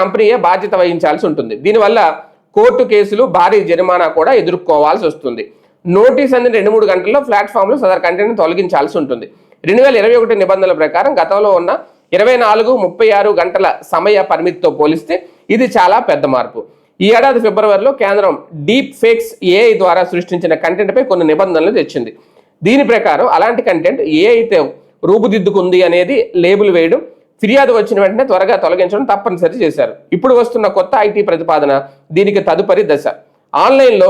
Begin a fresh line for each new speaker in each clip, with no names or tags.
కంపెనీయే బాధ్యత వహించాల్సి ఉంటుంది. దీనివల్ల కోర్టు కేసులు, భారీ జరిమానా కూడా ఎదుర్కోవాల్సి వస్తుంది. నోటీస్ అందిన 2-3 గంటల్లో ప్లాట్ఫామ్లో సదరు కంటెంట్ని తొలగించాల్సి ఉంటుంది. 2021 నిబంధనల ప్రకారం గతంలో ఉన్న 24-36 గంటల సమయ పరిమితితో పోలిస్తే ఇది చాలా పెద్ద మార్పు. ఈ ఏడాది ఫిబ్రవరిలో కేంద్రం డీప్ ఫేక్స్ ఏఐ ద్వారా సృష్టించిన కంటెంట్పై కొన్ని నిబంధనలు తెచ్చింది. దీని ప్రకారం అలాంటి కంటెంట్ ఏఐతో రూపుదిద్దుకుంది అనేది లేబుల్ వేయడం, ఫిర్యాదు వచ్చిన వెంటనే త్వరగా తొలగించడం తప్పనిసరి చేశారు. ఇప్పుడు వస్తున్న కొత్త ఐటీ ప్రతిపాదన దీనికి తదుపరి దశ. ఆన్లైన్లో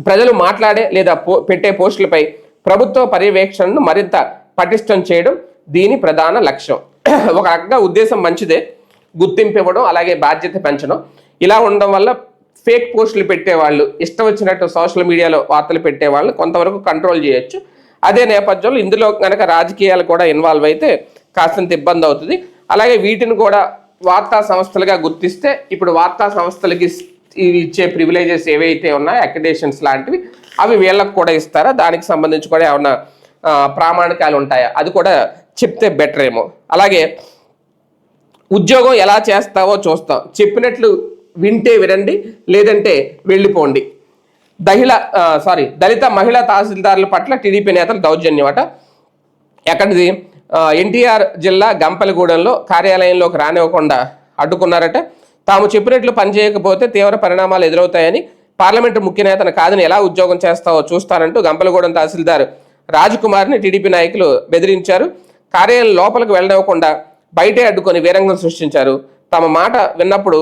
ప్రజలు మాట్లాడే లేదా పెట్టే పోస్టులపై ప్రభుత్వ పర్యవేక్షణను మరింత పటిష్టం చేయడం దీని ప్రధాన లక్ష్యం. ఒక రకంగా ఉద్దేశం మంచిదే, గుర్తింపు ఇవ్వడం, అలాగే బాధ్యత పెంచడం. ఇలా ఉండడం వల్ల ఫేక్ పోస్టులు పెట్టేవాళ్ళు, ఇష్టం వచ్చినట్టు సోషల్ మీడియాలో వార్తలు పెట్టేవాళ్ళు కొంతవరకు కంట్రోల్ చేయొచ్చు. అదే నేపథ్యంలో ఇందులో కనుక రాజకీయాలు కూడా ఇన్వాల్వ్ అయితే కాస్తంత ఇబ్బంది అవుతుంది. అలాగే వీటిని కూడా వార్తా సంస్థలుగా గుర్తిస్తే ఇప్పుడు వార్తా సంస్థలకి ఇచ్చే ప్రివిలేజెస్ ఏవైతే ఉన్నాయో అక్రిడేషన్స్ లాంటివి అవి వీళ్ళకు కూడా ఇస్తారా, దానికి సంబంధించి కూడా ఏమన్నా ప్రామాణికాలు ఉంటాయా, అది కూడా చెప్తే బెటర్ ఏమో. అలాగే ఉద్యోగం ఎలా చేస్తావో చూస్తాం, చెప్పినట్లు వింటే వినండి, లేదంటే వెళ్ళిపోండి. దళిత మహిళా తహసీల్దారుల పట్ల టీడీపీ నేతలు దౌర్జన్యం అట. ఎక్కడిది? ఎన్టీఆర్ జిల్లా గంపలగూడెంలో కార్యాలయంలోకి రానివ్వకుండా అడ్డుకున్నారట. తాము చెప్పినట్లు పనిచేయకపోతే తీవ్ర పరిణామాలు ఎదురవుతాయని, పార్లమెంటు ముఖ్య నేతను కాదని ఎలా ఉద్యోగం చేస్తావో చూస్తానంటూ గంపలగూడెం తహసీల్దార్ రాజ్కుమార్ని టీడీపీ నాయకులు బెదిరించారు. కార్యాలయం లోపలికి వెళ్ళనివ్వకుండా బయటే అడ్డుకొని వీరంగం సృష్టించారు. తమ మాట విన్నప్పుడు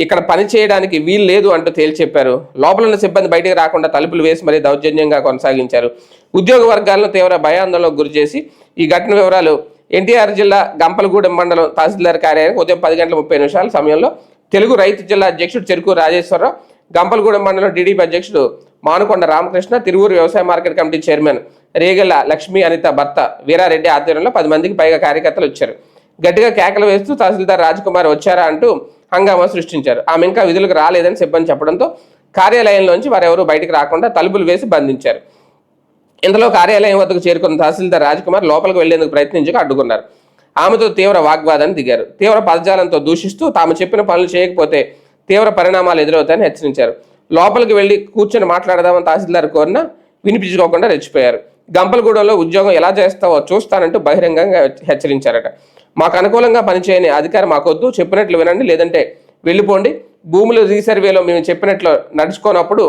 ఇక్కడ పని చేయడానికి వీలు లేదు అంటూ తేల్చి చెప్పారు. లోపల ఉన్న సిబ్బంది బయటికి రాకుండా తలుపులు వేసి మరీ దౌర్జన్యంగా కొనసాగించారు. ఉద్యోగ వర్గాలను తీవ్ర భయాందోళనకు గురి చేసి ఈ ఘటన వివరాలు ఎన్టీఆర్ జిల్లా గంపలగూడెం మండలం తహసీల్దార్ కార్యాలయానికి ఉదయం 10:30 సమయంలో తెలుగు రైతు జిల్లా అధ్యక్షుడు చెరుకు రాజేశ్వరరావు, గంపలగూడెం మండలం టీడీపీ అధ్యక్షుడు మానుకొండ రామకృష్ణ, తిరువూరు వ్యవసాయ market committee chairman Regala Lakshmi Anitha భర్త వీరారెడ్డి ఆధ్వర్యంలో 10 మందికి పైగా కార్యకర్తలు వచ్చారు. గట్టిగా కేకలు వేస్తూ తహసీల్దార్ రాజ్కుమార్ వచ్చారా అంటూ హంగామా సృష్టించారు. ఆమె ఇంకా విధులకు రాలేదని సిబ్బంది చెప్పడంతో కార్యాలయంలోంచి వారెవరూ బయటికి రాకుండా తలుపులు వేసి బంధించారు. ఇందులో కార్యాలయం వద్దకు చేరుకున్న తహసీల్దార్ రాజ్కుమార్ లోపలికి వెళ్లేందుకు ప్రయత్నించక అడ్డుకున్నారు. ఆమెతో తీవ్ర వాగ్వాదాన్ని దిగారు. తీవ్ర పదజాలంతో దూషిస్తూ తాము చెప్పిన పనులు చేయకపోతే తీవ్ర పరిణామాలు ఎదురవుతాయని హెచ్చరించారు. లోపలికి వెళ్లి కూర్చొని మాట్లాడదామని తహసీల్దార్ కోరినా వినిపించుకోకుండా రెచ్చిపోయారు. గంపలగూడెంలో ఉద్యోగం ఎలా చేస్తావో చూస్తానంటూ బహిరంగంగా హెచ్చరించారట. మాకు అనుకూలంగా పనిచేయని అధికారం మాకొద్దు, చెప్పినట్లు వినండి, లేదంటే వెళ్ళిపోండి. భూముల రీసర్వేలో మేము చెప్పినట్లు నడుచుకోనప్పుడు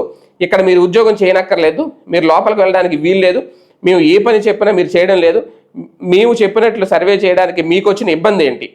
ఇక్కడ మీరు ఉద్యోగం చేయనక్కర్లేదు, మీరు లోపలికి వెళ్ళడానికి వీలు లేదు, మేము ఏ పని చెప్పినా మీరు చేయడం లేదు, మేము చెప్పినట్లు సర్వే చేయడానికి మీకు వచ్చిన ఇబ్బంది ఏంటి?